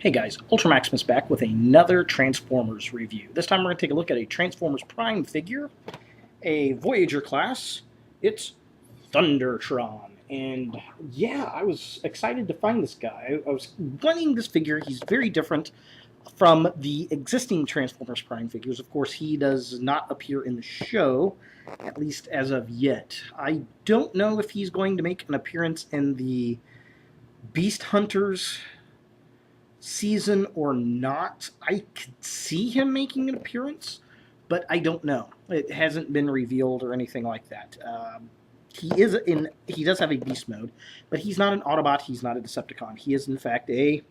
Hey guys, Ultramaximus back with another Transformers review. This time we're going to take a look at a Transformers Prime figure, a Voyager class. It's Thundertron. And yeah, I was excited to find this guy. I was wanting this figure. He's very different from the existing Transformers Prime figures. Of course, he does not appear in the show, at least as of yet. I don't know if he's going to make an appearance in the Beast Hunters season or not. I could see him making an appearance, but I don't know. It hasn't been revealed or anything like that. He does have a beast mode, but he's not an Autobot. He's not a Decepticon. He is in fact a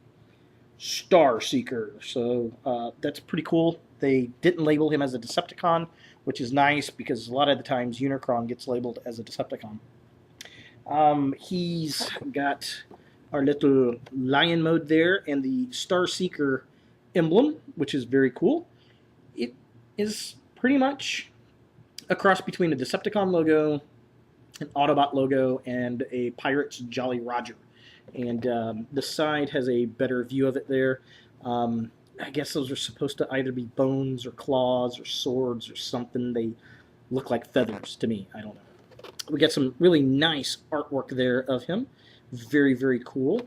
Star Seeker. So that's pretty cool. They didn't label him as a Decepticon, which is nice because a lot of the times Unicron gets labeled as a Decepticon. He's got our little lion mode there, and the Star Seeker emblem, which is very cool. It is pretty much a cross between a Decepticon logo, an Autobot logo, and a Pirate's Jolly Roger. And the side has a better view of it there. I guess those are supposed to either be bones or claws or swords or something. They look like feathers to me. I don't know. We got some really nice artwork there of him. Very, very cool.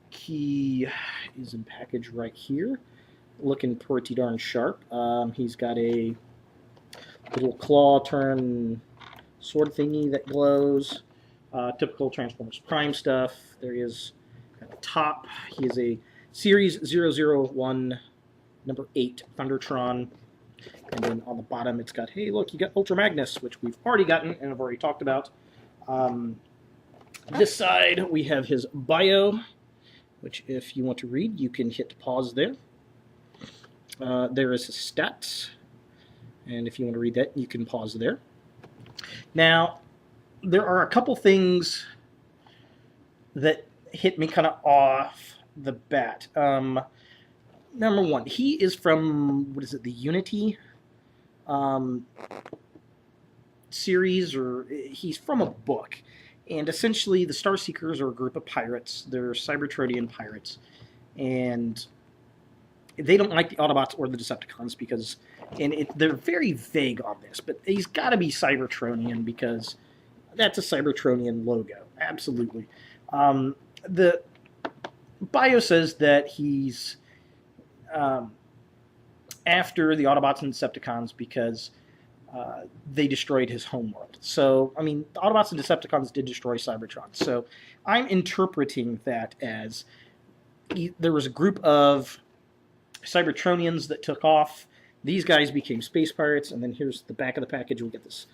He is in package right here, looking pretty darn sharp. He's got a little claw turn sword thingy that glows. Typical Transformers Prime stuff. There he is at the top. He is a Series 001 number 8 Thundertron. And then on the bottom it's got, hey look, you got Ultra Magnus, which we've already gotten and have already talked about. This side, we have his bio, which if you want to read, you can hit pause there. There is his stats, and if you want to read that, you can pause there. Now, there are a couple things that hit me kind of off the bat. Number one, he is from, what is it, the Unity series, or he's from a book. And essentially, the Star Seekers are a group of pirates. They're Cybertronian pirates. And they don't like the Autobots or the Decepticons because... And they're very vague on this, but he's got to be Cybertronian because that's a Cybertronian logo. Absolutely. The bio says that he's after the Autobots and Decepticons because... they destroyed his homeworld. So, I mean, the Autobots and Decepticons did destroy Cybertron. So, I'm interpreting that as there was a group of Cybertronians that took off. These guys became space pirates, and then here's the back of the package. We get this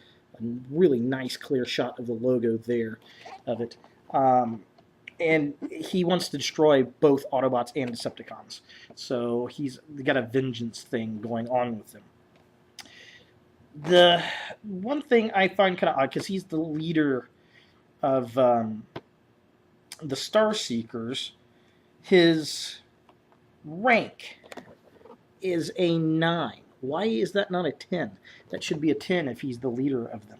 really nice, clear shot of the logo there of it. And he wants to destroy both Autobots and Decepticons. So, he's got a vengeance thing going on with them. The one thing I find kind of odd, because he's the leader of the Star Seekers, his rank is a 9. Why is that not a 10? That should be a 10 if he's the leader of them.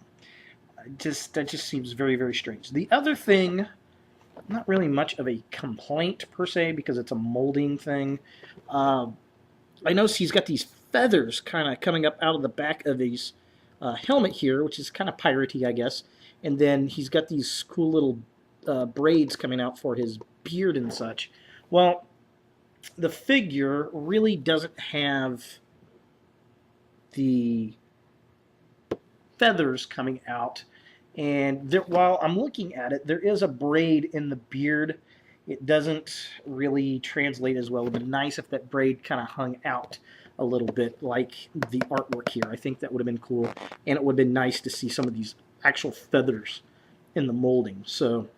That just seems very, very strange. The other thing, not really much of a complaint per se, because it's a molding thing. I notice he's got these feathers kind of coming up out of the back of his helmet here, which is kind of piratey, I guess. And then he's got these cool little braids coming out for his beard and such. Well, the figure really doesn't have the feathers coming out. And while I'm looking at it, there is a braid in the beard. It doesn't really translate as well. It would be nice if that braid kind of hung out a little bit like the artwork here. I think that would have been cool, and it would have been nice to see some of these actual feathers in the molding. So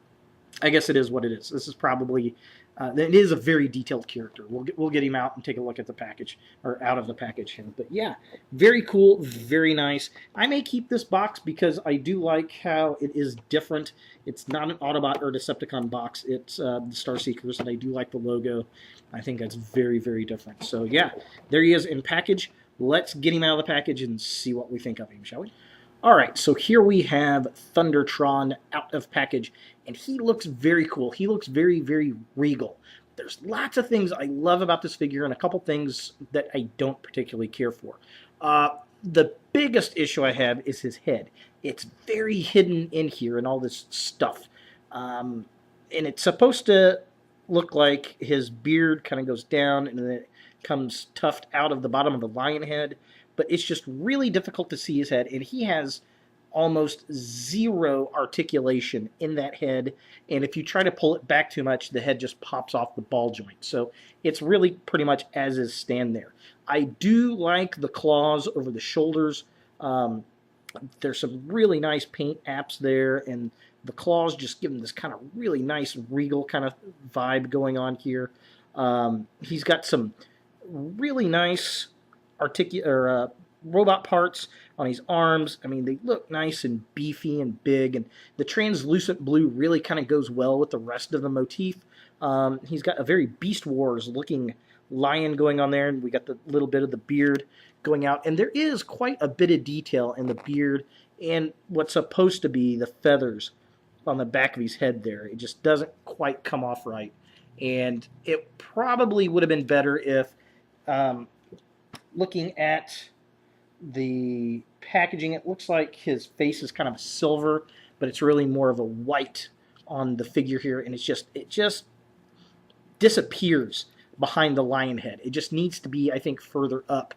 I guess it is what it is. This is probably, it is a very detailed character. We'll get him out and take a look at the package, or out of the package here. But yeah, very cool, very nice. I may keep this box because I do like how it is different. It's not an Autobot or Decepticon box. It's the Star Seekers, and I do like the logo. I think that's very, very different. So yeah, there he is in package. Let's get him out of the package and see what we think of him, shall we? Alright, so here we have Thundertron out of package, and he looks very cool. He looks very, very regal. there's lots of things I love about this figure and a couple things that I don't particularly care for. The biggest issue I have is his head. It's very hidden in here and all this stuff. And it's supposed to look like his beard kind of goes down and then it comes tuft out of the bottom of the lion head. But it's just really difficult to see his head. And he has almost zero articulation in that head, and if you try to pull it back too much, the head just pops off the ball joint. So it's really pretty much as is stand there. I do like the claws over the shoulders. There's some really nice paint apps there, and the claws just give him this kind of really nice regal kind of vibe going on here. He's got some really nice robot parts on his arms. I mean, they look nice and beefy and big, and the translucent blue really kind of goes well with the rest of the motif. He's got a very Beast Wars looking lion going on there, and we got the little bit of the beard going out, and there is quite a bit of detail in the beard and what's supposed to be the feathers on the back of his head there. It just doesn't quite come off right, and it probably would have been better if looking at the packaging, it looks like his face is kind of silver, but it's really more of a white on the figure here, and it just disappears behind the lion head. It just needs to be, I think, further up,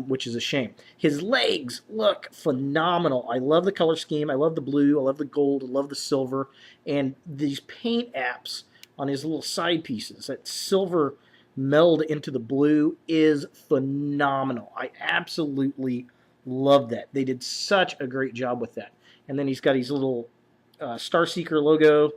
which is a shame. His legs look phenomenal. I love the color scheme. I love the blue. I love the gold. I love the silver. And these paint apps on his little side pieces, that silver meld into the blue is phenomenal. I absolutely love that. They did such a great job with that. And then he's got his little Star Seeker logo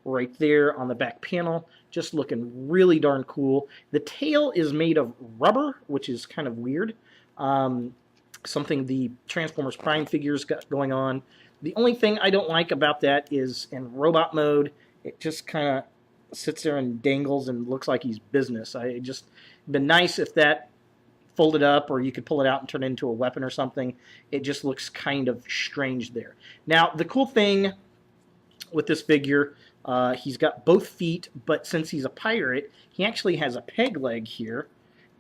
right there on the back panel, just looking really darn cool. The tail is made of rubber, which is kind of weird. Something the Transformers Prime figures got going on. The only thing I don't like about that is in robot mode, it just kind of sits there and dangles and looks like he's business. It'd been nice if that folded up, or you could pull it out and turn it into a weapon or something. It just looks kind of strange there. Now, the cool thing with this figure, he's got both feet, but since he's a pirate, he actually has a peg leg here,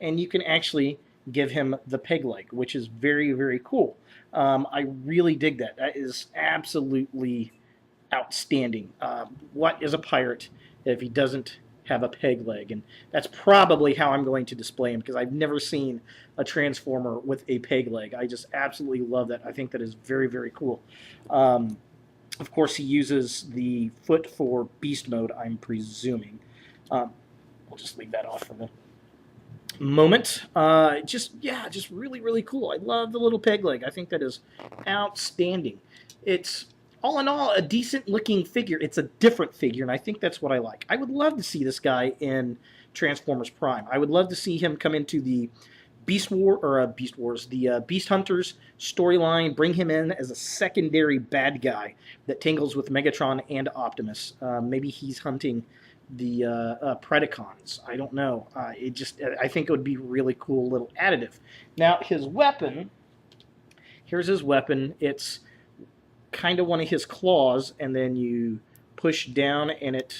and you can actually give him the peg leg, which is very, very cool. I really dig that. That is absolutely outstanding. What is a pirate if he doesn't have a peg leg? And that's probably how I'm going to display him, because I've never seen a Transformer with a peg leg. I just absolutely love that. I think that is very, very cool. Of course, he uses the foot for beast mode, I'm presuming. We'll just leave that off for the moment. Just really, really cool. I love the little peg leg. I think that is outstanding. It's all in all, a decent-looking figure. It's a different figure, and I think that's what I like. I would love to see this guy in Transformers Prime. I would love to see him come into the Beast Wars, the Beast Hunters storyline, bring him in as a secondary bad guy that tangles with Megatron and Optimus. Maybe he's hunting the Predacons. I don't know. I think it would be really cool little additive. Now, his weapon, here's his weapon. It's kind of one of his claws, and then you push down and it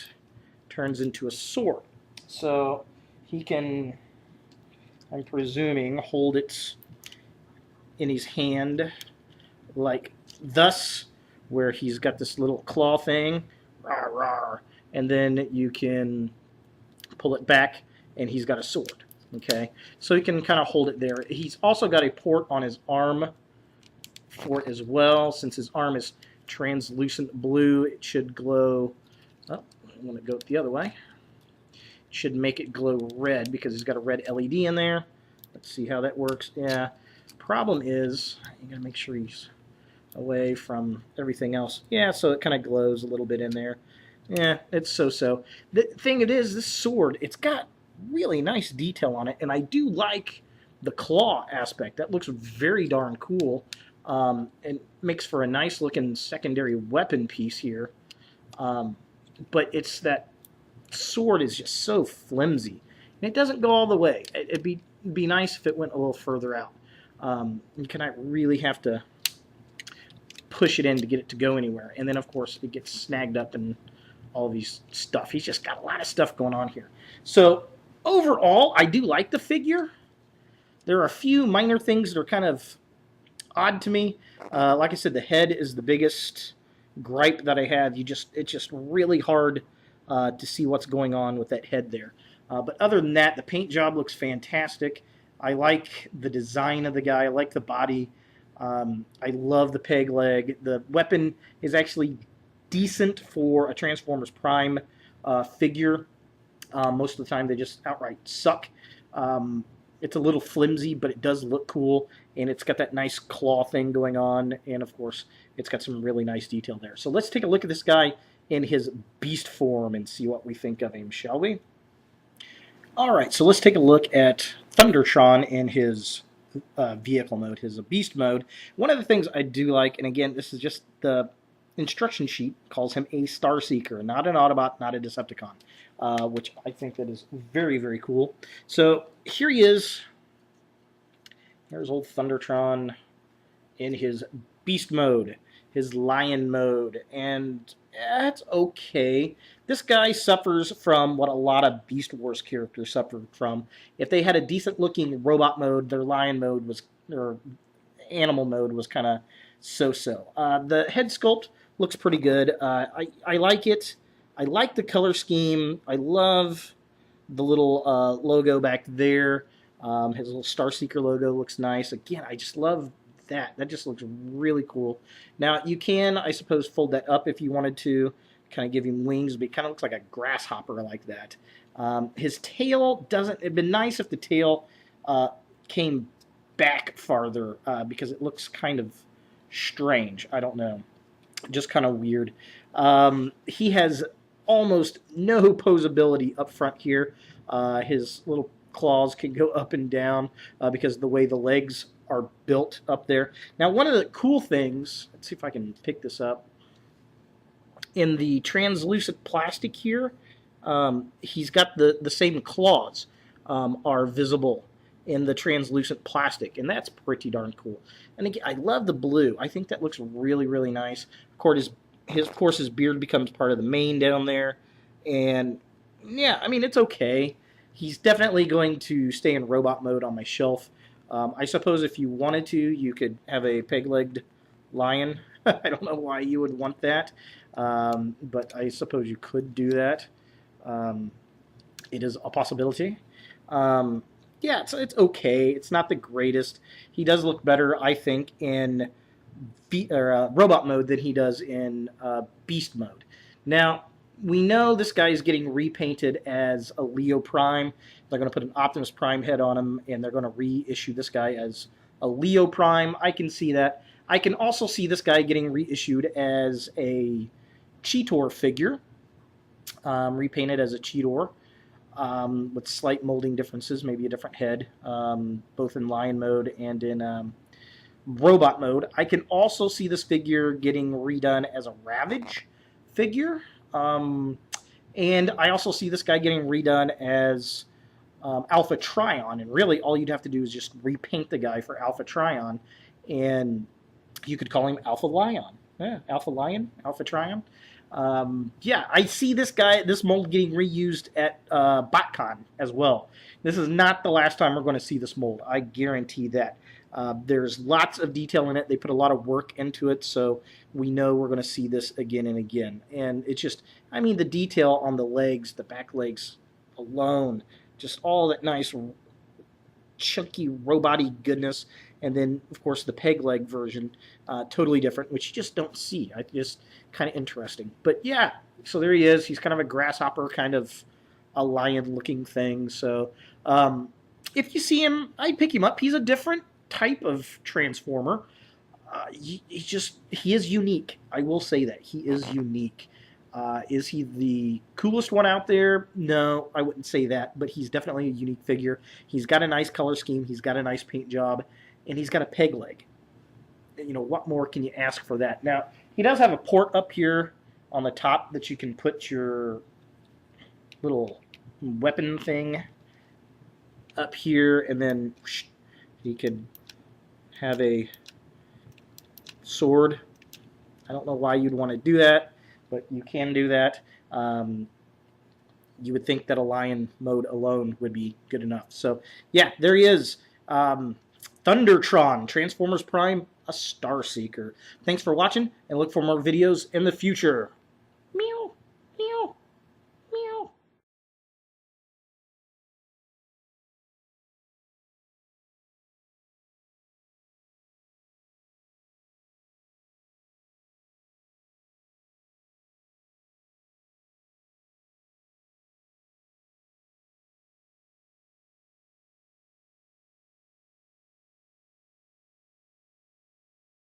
turns into a sword. So he can, I'm presuming, hold it in his hand like thus, where he's got this little claw thing, rawr, rawr, and then you can pull it back and he's got a sword. Okay, so he can kind of hold it there. He's also got a port on his arm for it as well. Since his arm is translucent blue, it should glow. Oh, I'm going to go the other way. It should make it glow red because he's got a red LED in there. Let's see how that works. Yeah, problem is you got to make sure he's away from everything else. Yeah, so it kind of glows a little bit in there. Yeah, it's so-so. The thing it is, this sword, it's got really nice detail on it, and I do like the claw aspect. That looks very darn cool. And makes for a nice looking secondary weapon piece here. But it's that sword is just so flimsy. And it doesn't go all the way. It'd be nice if it went a little further out. You cannot really have to push it in to get it to go anywhere. And then, of course, it gets snagged up and all these stuff. He's just got a lot of stuff going on here. So overall, I do like the figure. There are a few minor things that are kind of odd to me. Like I said, the head is the biggest gripe that I have. It's just really hard to see what's going on with that head there. But other than that, the paint job looks fantastic. I like the design of the guy. I like the body. I love the peg leg. The weapon is actually decent for a Transformers Prime figure. Most of the time, they just outright suck. It's a little flimsy, but it does look cool, and it's got that nice claw thing going on, and of course, it's got some really nice detail there. So let's take a look at this guy in his beast form and see what we think of him, shall we? Alright, so let's take a look at Thundertron in his vehicle mode, his beast mode. One of the things I do like, and again, this is just the instruction sheet, calls him a Star Seeker, not an Autobot, not a Decepticon, which I think that is very, very cool. So here he is. Here's old Thundertron in his beast mode, his lion mode, and that's okay. This guy suffers from what a lot of Beast Wars characters suffered from. If they had a decent-looking robot mode, their lion mode was, or animal mode was kind of so-so. The head sculpt looks pretty good. I like it. I like the color scheme. I love the little logo back there. His little Star Seeker logo looks nice. Again, I just love that. That just looks really cool. Now, you can, I suppose, fold that up if you wanted to, kind of give him wings, but it kind of looks like a grasshopper like that. His tail doesn't, it'd been nice if the tail came back farther because it looks kind of strange. I don't know. Just kind of weird. He has almost no posability up front here. His little claws can go up and down because of the way the legs are built up there. Now, one of the cool things, let's see if I can pick this up, in the translucent plastic here, he's got the same claws are visible in the translucent plastic, and that's pretty darn cool. And again, I love the blue. I think that looks really, really nice. Of course, his beard becomes part of the mane down there, and yeah, I mean, it's okay. He's definitely going to stay in robot mode on my shelf. I suppose if you wanted to, you could have a peg-legged lion. I don't know why you would want that, but I suppose you could do that. It is a possibility. Yeah, it's okay. It's not the greatest. He does look better, I think, in robot mode than he does in beast mode. Now, we know this guy is getting repainted as a Leo Prime. They're going to put an Optimus Prime head on him, and they're going to reissue this guy as a Leo Prime. I can see that. I can also see this guy getting reissued as a Cheetor figure, repainted as a Cheetor, with slight molding differences, maybe a different head, both in lion mode and in robot mode. I can also see this figure getting redone as a Ravage figure. And I also see this guy getting redone as Alpha Trion, and really all you'd have to do is just repaint the guy for Alpha Trion, and you could call him Alpha Lion. Yeah, Alpha Lion, Alpha Trion. Yeah, I see this mold getting reused at BotCon as well. This is not the last time we're going to see this mold. I guarantee that. There's lots of detail in it. They put a lot of work into it, so we know we're going to see this again and again. And it's just, I mean, the detail on the legs, the back legs alone, just all that nice chunky robot-y goodness. And then, of course, the peg leg version, totally different, which you just don't see. It's just kind of interesting. But yeah, so there he is. He's kind of a grasshopper, kind of a lion-looking thing. So if you see him, I'd pick him up. He's a different type of Transformer. He is unique. I will say that. He is unique. Is he the coolest one out there? No, I wouldn't say that, but he's definitely a unique figure. He's got a nice color scheme. He's got a nice paint job, and he's got a peg leg. You know, what more can you ask for that? Now, he does have a port up here on the top that you can put your little weapon thing up here, and then he could have a sword. I don't know why you'd want to do that, but you can do that. You would think that a lion mode alone would be good enough. So yeah, there he is. Thundertron, Transformers Prime, a Star Seeker. Thanks for watching, and look for more videos in the future.